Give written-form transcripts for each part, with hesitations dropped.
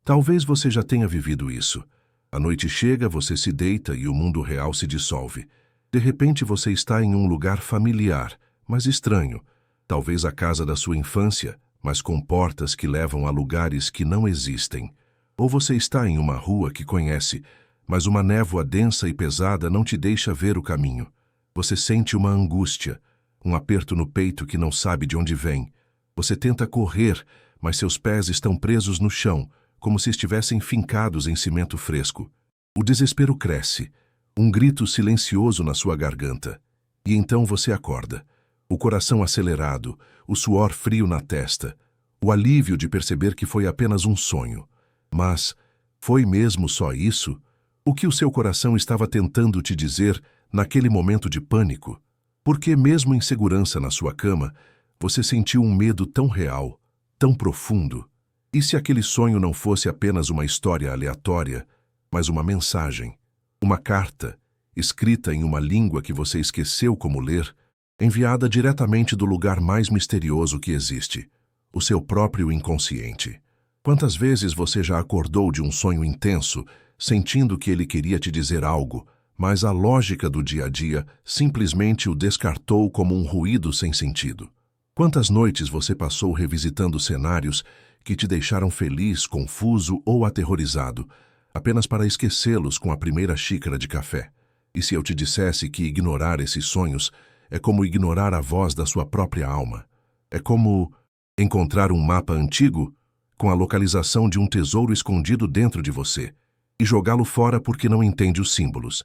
Talvez você já tenha vivido isso. A noite chega, você se deita e o mundo real se dissolve. De repente você está em um lugar familiar, mas estranho. Talvez a casa da sua infância, mas com portas que levam a lugares que não existem. Ou você está em uma rua que conhece, mas uma névoa densa e pesada não te deixa ver o caminho. Você sente uma angústia, um aperto no peito que não sabe de onde vem. Você tenta correr, mas seus pés estão presos no chão, como se estivessem fincados em cimento fresco. O desespero cresce, um grito silencioso na sua garganta. E então você acorda. O coração acelerado, o suor frio na testa, o alívio de perceber que foi apenas um sonho. Mas, foi mesmo só isso? O que o seu coração estava tentando te dizer naquele momento de pânico? Porque mesmo em segurança na sua cama, você sentiu um medo tão real, tão profundo? E se aquele sonho não fosse apenas uma história aleatória, mas uma mensagem, uma carta, escrita em uma língua que você esqueceu como ler, enviada diretamente do lugar mais misterioso que existe, o seu próprio inconsciente? Quantas vezes você já acordou de um sonho intenso, sentindo que ele queria te dizer algo, mas a lógica do dia a dia simplesmente o descartou como um ruído sem sentido? Quantas noites você passou revisitando cenários que te deixaram feliz, confuso ou aterrorizado, apenas para esquecê-los com a primeira xícara de café? E se eu te dissesse que ignorar esses sonhos é como ignorar a voz da sua própria alma? É como encontrar um mapa antigo com a localização de um tesouro escondido dentro de você e jogá-lo fora porque não entende os símbolos.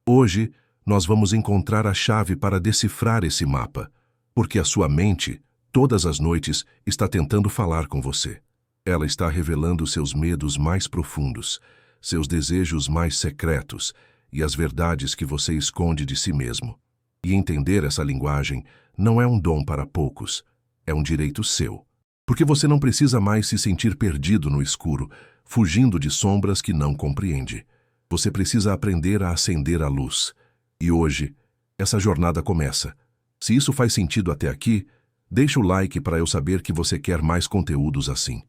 Hoje, nós vamos encontrar a chave para decifrar esse mapa, porque a sua mente, todas as noites, está tentando falar com você. Ela está revelando seus medos mais profundos, seus desejos mais secretos e as verdades que você esconde de si mesmo. E entender essa linguagem não é um dom para poucos, é um direito seu. Porque você não precisa mais se sentir perdido no escuro, fugindo de sombras que não compreende. Você precisa aprender a acender a luz. E hoje, essa jornada começa. Se isso faz sentido até aqui, deixa o like para eu saber que você quer mais conteúdos assim.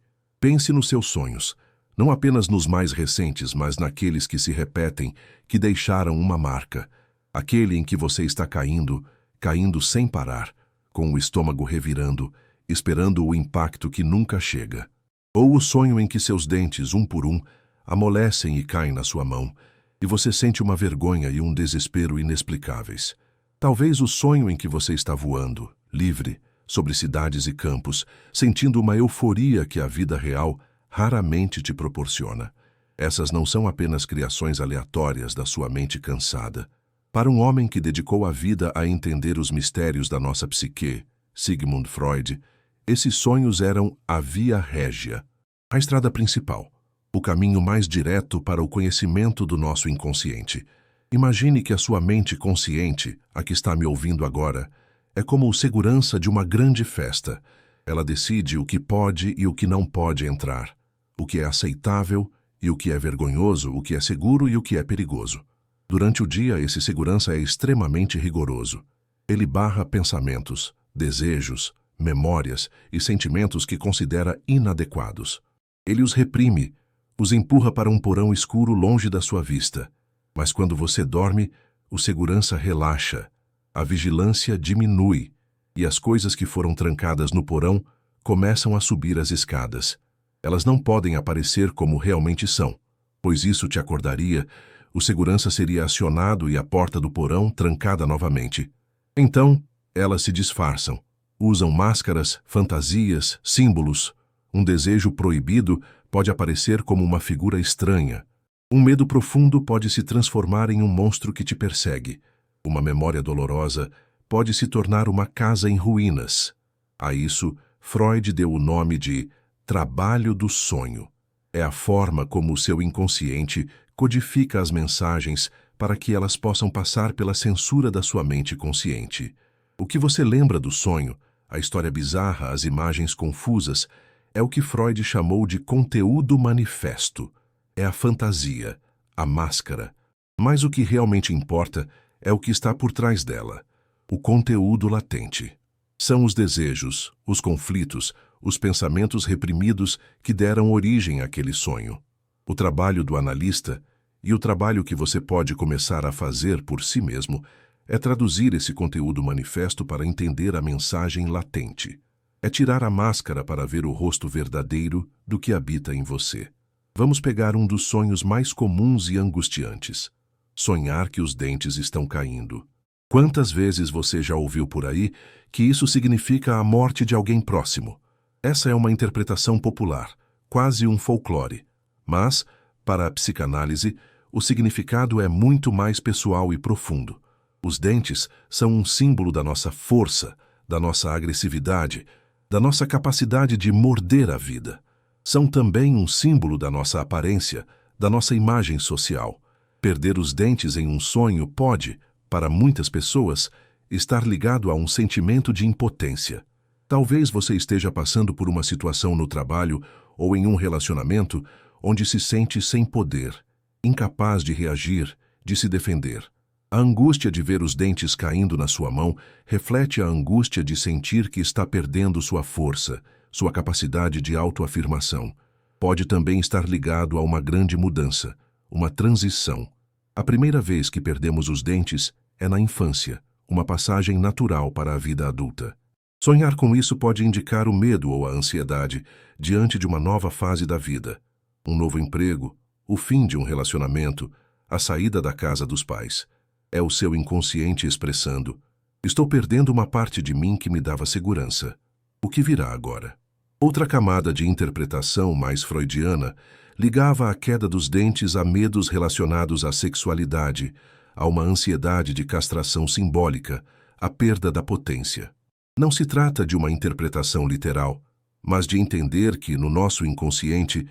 Pense nos seus sonhos, não apenas nos mais recentes, mas naqueles que se repetem, que deixaram uma marca. Aquele em que você está caindo, caindo sem parar, com o estômago revirando, esperando o impacto que nunca chega. Ou o sonho em que seus dentes, um por um, amolecem e caem na sua mão, e você sente uma vergonha e um desespero inexplicáveis. Talvez o sonho em que você está voando, livre, sobre cidades e campos, sentindo uma euforia que a vida real raramente te proporciona. Essas não são apenas criações aleatórias da sua mente cansada. Para um homem que dedicou a vida a entender os mistérios da nossa psique, Sigmund Freud, esses sonhos eram a via régia, a estrada principal, o caminho mais direto para o conhecimento do nosso inconsciente. Imagine que a sua mente consciente, a que está me ouvindo agora, é como o segurança de uma grande festa. Ela decide o que pode e o que não pode entrar, o que é aceitável e o que é vergonhoso, o que é seguro e o que é perigoso. Durante o dia, esse segurança é extremamente rigoroso. Ele barra pensamentos, desejos, memórias e sentimentos que considera inadequados. Ele os reprime, os empurra para um porão escuro longe da sua vista. Mas quando você dorme, o segurança relaxa, a vigilância diminui e as coisas que foram trancadas no porão começam a subir as escadas. Elas não podem aparecer como realmente são, pois isso te acordaria, o segurança seria acionado e a porta do porão trancada novamente. Então, elas se disfarçam. Usam máscaras, fantasias, símbolos. Um desejo proibido pode aparecer como uma figura estranha. Um medo profundo pode se transformar em um monstro que te persegue. Uma memória dolorosa pode se tornar uma casa em ruínas. A isso, Freud deu o nome de trabalho do sonho. É a forma como o seu inconsciente codifica as mensagens para que elas possam passar pela censura da sua mente consciente. O que você lembra do sonho, a história bizarra, as imagens confusas, é o que Freud chamou de conteúdo manifesto. É a fantasia, a máscara. Mas o que realmente importa é o que está por trás dela, o conteúdo latente. São os desejos, os conflitos, os pensamentos reprimidos que deram origem àquele sonho. O trabalho do analista, e o trabalho que você pode começar a fazer por si mesmo, é traduzir esse conteúdo manifesto para entender a mensagem latente. É tirar a máscara para ver o rosto verdadeiro do que habita em você. Vamos pegar um dos sonhos mais comuns e angustiantes. Sonhar que os dentes estão caindo. Quantas vezes você já ouviu por aí que isso significa a morte de alguém próximo? Essa é uma interpretação popular, quase um folclore. Mas, para a psicanálise, o significado é muito mais pessoal e profundo. Os dentes são um símbolo da nossa força, da nossa agressividade, da nossa capacidade de morder a vida. São também um símbolo da nossa aparência, da nossa imagem social. Perder os dentes em um sonho pode, para muitas pessoas, estar ligado a um sentimento de impotência. Talvez você esteja passando por uma situação no trabalho ou em um relacionamento onde se sente sem poder, incapaz de reagir, de se defender. A angústia de ver os dentes caindo na sua mão reflete a angústia de sentir que está perdendo sua força, sua capacidade de autoafirmação. Pode também estar ligado a uma grande mudança, uma transição. A primeira vez que perdemos os dentes é na infância, uma passagem natural para a vida adulta. Sonhar com isso pode indicar o medo ou a ansiedade diante de uma nova fase da vida. Um novo emprego, o fim de um relacionamento, a saída da casa dos pais. É o seu inconsciente expressando: estou perdendo uma parte de mim que me dava segurança. O que virá agora? Outra camada de interpretação mais freudiana ligava a queda dos dentes a medos relacionados à sexualidade, a uma ansiedade de castração simbólica, a perda da potência. Não se trata de uma interpretação literal, mas de entender que, no nosso inconsciente,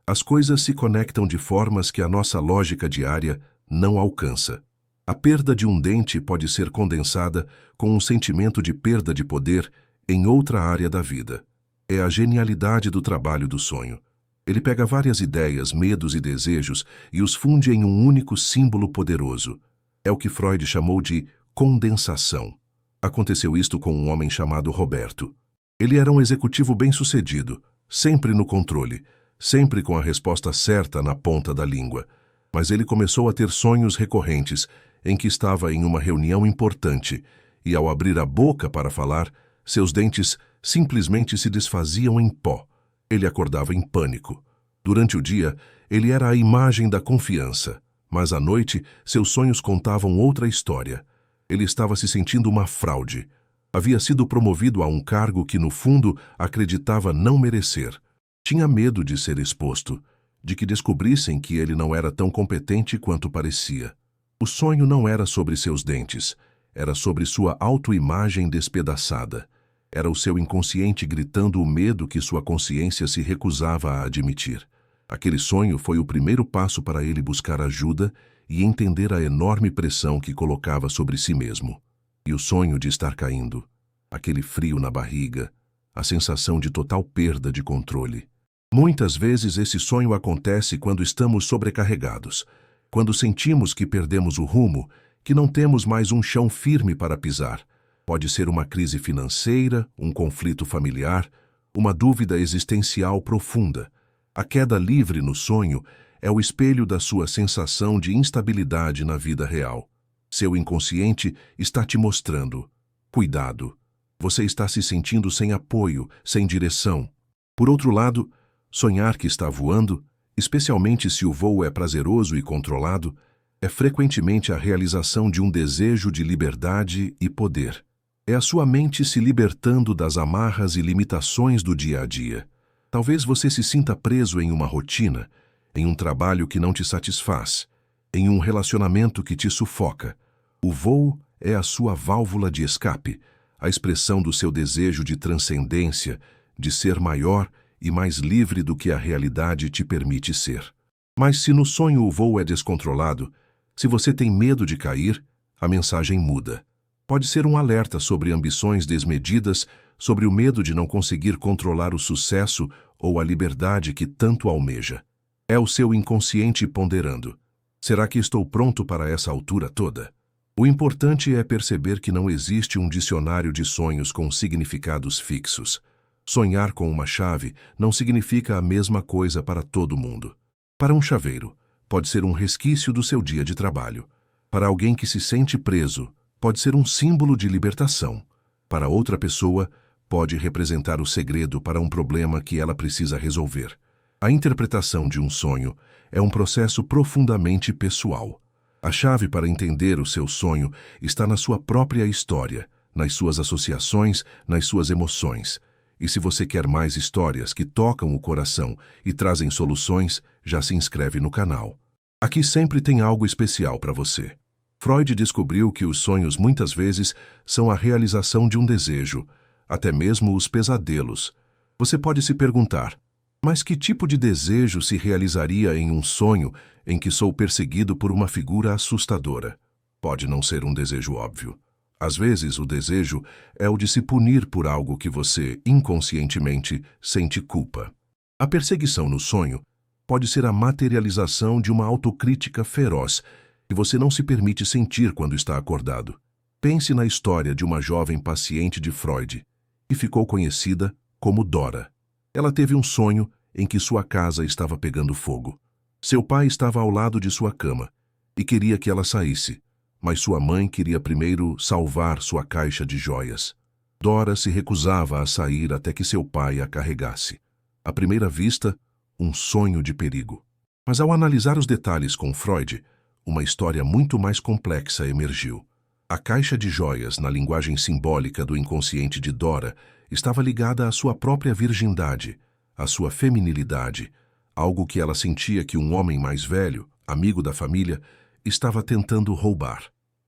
as coisas se conectam de formas que a nossa lógica diária não alcança. A perda de um dente pode ser condensada com um sentimento de perda de poder em outra área da vida. É a genialidade do trabalho do sonho. Ele pega várias ideias, medos e desejos e os funde em um único símbolo poderoso. É o que Freud chamou de condensação. Aconteceu isto com um homem chamado Roberto. Ele era um executivo bem-sucedido, sempre no controle, sempre com a resposta certa na ponta da língua. Mas ele começou a ter sonhos recorrentes em que estava em uma reunião importante e, ao abrir a boca para falar, seus dentes simplesmente se desfaziam em pó. Ele acordava em pânico. Durante o dia, ele era a imagem da confiança, mas à noite seus sonhos contavam outra história. Ele estava se sentindo uma fraude. Havia sido promovido a um cargo que, no fundo, acreditava não merecer. Tinha medo de ser exposto, de que descobrissem que ele não era tão competente quanto parecia. O sonho não era sobre seus dentes, era sobre sua autoimagem despedaçada. Era o seu inconsciente gritando o medo que sua consciência se recusava a admitir. Aquele sonho foi o primeiro passo para ele buscar ajuda e entender a enorme pressão que colocava sobre si mesmo. E o sonho de estar caindo, aquele frio na barriga, a sensação de total perda de controle. Muitas vezes esse sonho acontece quando estamos sobrecarregados, quando sentimos que perdemos o rumo, que não temos mais um chão firme para pisar. Pode ser uma crise financeira, um conflito familiar, uma dúvida existencial profunda. A queda livre no sonho é o espelho da sua sensação de instabilidade na vida real. Seu inconsciente está te mostrando: cuidado, você está se sentindo sem apoio, sem direção. Por outro lado, sonhar que está voando, especialmente se o voo é prazeroso e controlado, é frequentemente a realização de um desejo de liberdade e poder. É a sua mente se libertando das amarras e limitações do dia a dia. Talvez você se sinta preso em uma rotina, em um trabalho que não te satisfaz, em um relacionamento que te sufoca. O voo é a sua válvula de escape, a expressão do seu desejo de transcendência, de ser maior e mais livre do que a realidade te permite ser. Mas se no sonho o voo é descontrolado, se você tem medo de cair, a mensagem muda. Pode ser um alerta sobre ambições desmedidas, sobre o medo de não conseguir controlar o sucesso ou a liberdade que tanto almeja. É o seu inconsciente ponderando: será que estou pronto para essa altura toda? O importante é perceber que não existe um dicionário de sonhos com significados fixos. Sonhar com uma chave não significa a mesma coisa para todo mundo. Para um chaveiro, pode ser um resquício do seu dia de trabalho. Para alguém que se sente preso, pode ser um símbolo de libertação. Para outra pessoa, pode representar o segredo para um problema que ela precisa resolver. A interpretação de um sonho é um processo profundamente pessoal. A chave para entender o seu sonho está na sua própria história, nas suas associações, nas suas emoções. E se você quer mais histórias que tocam o coração e trazem soluções, já se inscreve no canal. Aqui sempre tem algo especial para você. Freud descobriu que os sonhos muitas vezes são a realização de um desejo, até mesmo os pesadelos. Você pode se perguntar, mas que tipo de desejo se realizaria em um sonho em que sou perseguido por uma figura assustadora? Pode não ser um desejo óbvio. Às vezes, o desejo é o de se punir por algo que você, inconscientemente, sente culpa. A perseguição no sonho pode ser a materialização de uma autocrítica feroz que você não se permite sentir quando está acordado. Pense na história de uma jovem paciente de Freud, que ficou conhecida como Dora. Ela teve um sonho em que sua casa estava pegando fogo. Seu pai estava ao lado de sua cama e queria que ela saísse, mas sua mãe queria primeiro salvar sua caixa de joias. Dora se recusava a sair até que seu pai a carregasse. À primeira vista, um sonho de perigo. Mas ao analisar os detalhes com Freud, uma história muito mais complexa emergiu. A caixa de joias, na linguagem simbólica do inconsciente de Dora, estava ligada à sua própria virgindade, à sua feminilidade, algo que ela sentia que um homem mais velho, amigo da família, estava tentando roubar.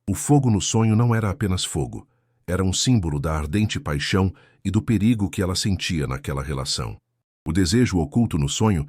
O fogo no sonho não era apenas fogo, era um símbolo da ardente paixão e do perigo que ela sentia naquela relação. O desejo oculto no sonho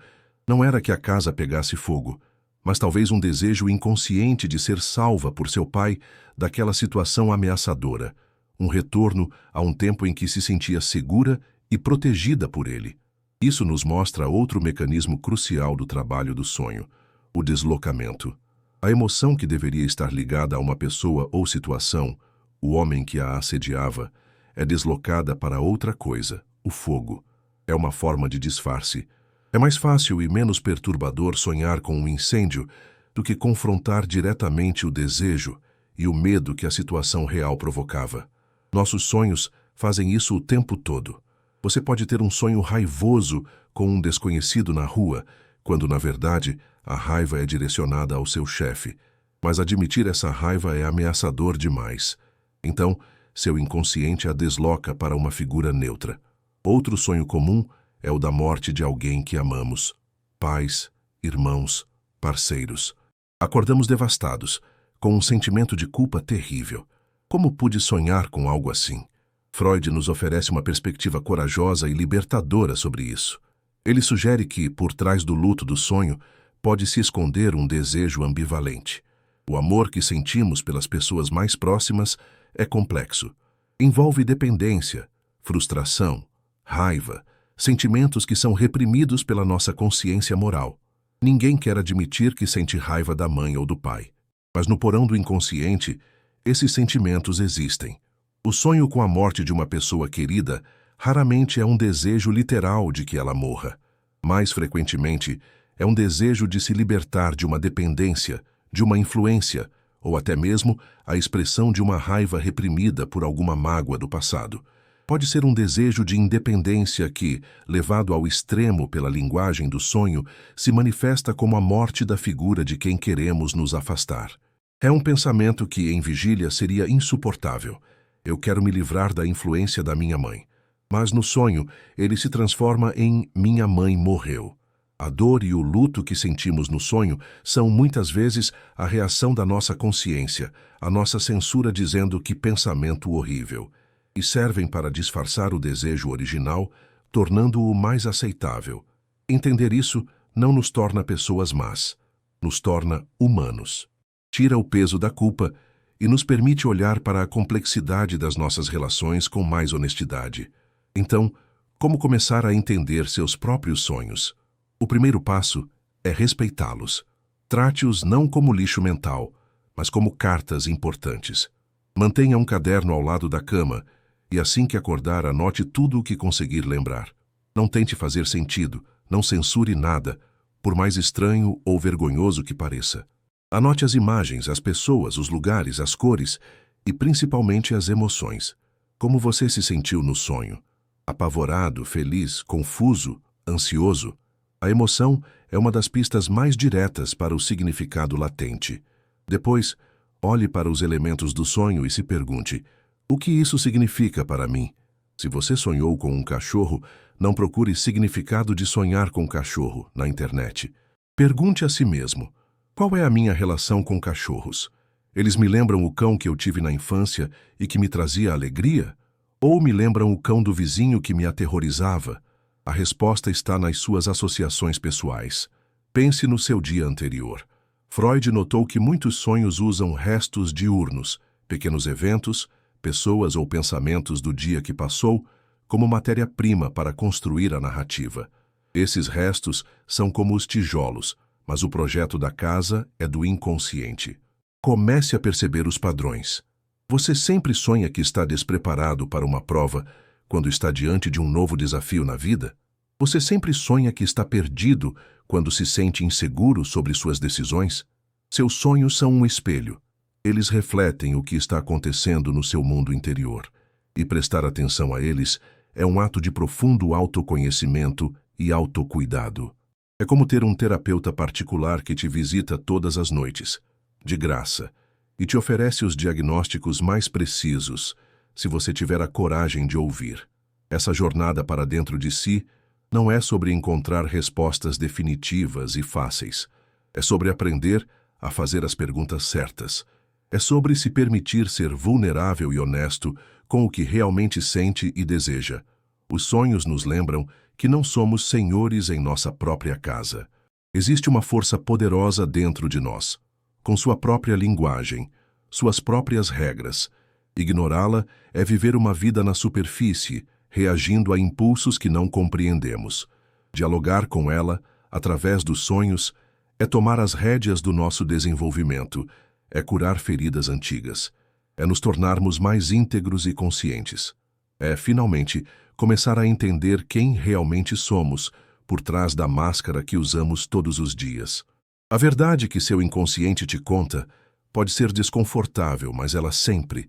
não era que a casa pegasse fogo, mas talvez um desejo inconsciente de ser salva por seu pai daquela situação ameaçadora, um retorno a um tempo em que se sentia segura e protegida por ele. Isso nos mostra outro mecanismo crucial do trabalho do sonho, o deslocamento. A emoção que deveria estar ligada a uma pessoa ou situação, o homem que a assediava, é deslocada para outra coisa, o fogo. É uma forma de disfarce. É mais fácil e menos perturbador sonhar com um incêndio do que confrontar diretamente o desejo e o medo que a situação real provocava. Nossos sonhos fazem isso o tempo todo. Você pode ter um sonho raivoso com um desconhecido na rua, quando, na verdade, a raiva é direcionada ao seu chefe. Mas admitir essa raiva é ameaçador demais. Então, seu inconsciente a desloca para uma figura neutra. Outro sonho comum é o da morte de alguém que amamos. Pais, irmãos, parceiros. Acordamos devastados, com um sentimento de culpa terrível. Como pude sonhar com algo assim? Freud nos oferece uma perspectiva corajosa e libertadora sobre isso. Ele sugere que, por trás do luto do sonho, pode se esconder um desejo ambivalente. O amor que sentimos pelas pessoas mais próximas é complexo. Envolve dependência, frustração, raiva, sentimentos que são reprimidos pela nossa consciência moral. Ninguém quer admitir que sente raiva da mãe ou do pai. Mas no porão do inconsciente, esses sentimentos existem. O sonho com a morte de uma pessoa querida raramente é um desejo literal de que ela morra. Mais frequentemente, é um desejo de se libertar de uma dependência, de uma influência, ou até mesmo a expressão de uma raiva reprimida por alguma mágoa do passado. Pode ser um desejo de independência que, levado ao extremo pela linguagem do sonho, se manifesta como a morte da figura de quem queremos nos afastar. É um pensamento que, em vigília, seria insuportável. Eu quero me livrar da influência da minha mãe. Mas no sonho, ele se transforma em minha mãe morreu. A dor e o luto que sentimos no sonho são muitas vezes a reação da nossa consciência, a nossa censura dizendo que pensamento horrível, e servem para disfarçar o desejo original, tornando-o mais aceitável. Entender isso não nos torna pessoas más, nos torna humanos. Tira o peso da culpa e nos permite olhar para a complexidade das nossas relações com mais honestidade. Então, como começar a entender seus próprios sonhos? O primeiro passo é respeitá-los. Trate-os não como lixo mental, mas como cartas importantes. Mantenha um caderno ao lado da cama E assim que acordar, anote tudo o que conseguir lembrar. Não tente fazer sentido, não censure nada, por mais estranho ou vergonhoso que pareça. Anote as imagens, as pessoas, os lugares, as cores e principalmente as emoções. Como você se sentiu no sonho? Apavorado, feliz, confuso, ansioso? A emoção é uma das pistas mais diretas para o significado latente. Depois, olhe para os elementos do sonho e se pergunte: o que isso significa para mim? Se você sonhou com um cachorro, não procure significado de sonhar com cachorro na internet. Pergunte a si mesmo: qual é a minha relação com cachorros? Eles me lembram o cão que eu tive na infância e que me trazia alegria? Ou me lembram o cão do vizinho que me aterrorizava? A resposta está nas suas associações pessoais. Pense no seu dia anterior. Freud notou que muitos sonhos usam restos diurnos, pequenos eventos, pessoas ou pensamentos do dia que passou, como matéria-prima para construir a narrativa. Esses restos são como os tijolos, mas o projeto da casa é do inconsciente. Comece a perceber os padrões. Você sempre sonha que está despreparado para uma prova quando está diante de um novo desafio na vida? Você sempre sonha que está perdido quando se sente inseguro sobre suas decisões? Seus sonhos são um espelho. Eles refletem o que está acontecendo no seu mundo interior. E prestar atenção a eles é um ato de profundo autoconhecimento e autocuidado. É como ter um terapeuta particular que te visita todas as noites, de graça, e te oferece os diagnósticos mais precisos, se você tiver a coragem de ouvir. Essa jornada para dentro de si não é sobre encontrar respostas definitivas e fáceis. É sobre aprender a fazer as perguntas certas. É sobre se permitir ser vulnerável e honesto com o que realmente sente e deseja. Os sonhos nos lembram que não somos senhores em nossa própria casa. Existe uma força poderosa dentro de nós, com sua própria linguagem, suas próprias regras. Ignorá-la é viver uma vida na superfície, reagindo a impulsos que não compreendemos. Dialogar com ela, através dos sonhos, é tomar as rédeas do nosso desenvolvimento, é curar feridas antigas, é nos tornarmos mais íntegros e conscientes. É, finalmente, começar a entender quem realmente somos por trás da máscara que usamos todos os dias. A verdade que seu inconsciente te conta pode ser desconfortável, mas ela sempre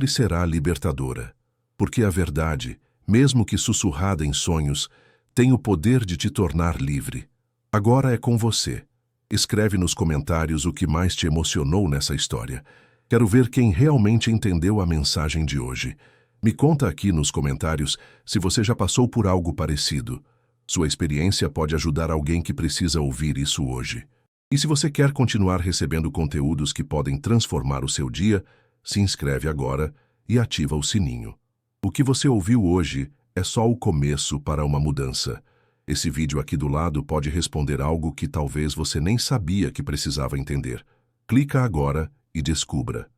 será libertadora. Porque a verdade, mesmo que sussurrada em sonhos, tem o poder de te tornar livre. Agora é com você. Escreve nos comentários o que mais te emocionou nessa história. Quero ver quem realmente entendeu a mensagem de hoje. Me conta aqui nos comentários se você já passou por algo parecido. Sua experiência pode ajudar alguém que precisa ouvir isso hoje. E se você quer continuar recebendo conteúdos que podem transformar o seu dia, se inscreve agora e ativa o sininho. O que você ouviu hoje é só o começo para uma mudança. Esse vídeo aqui do lado pode responder algo que talvez você nem sabia que precisava entender. Clica agora e descubra.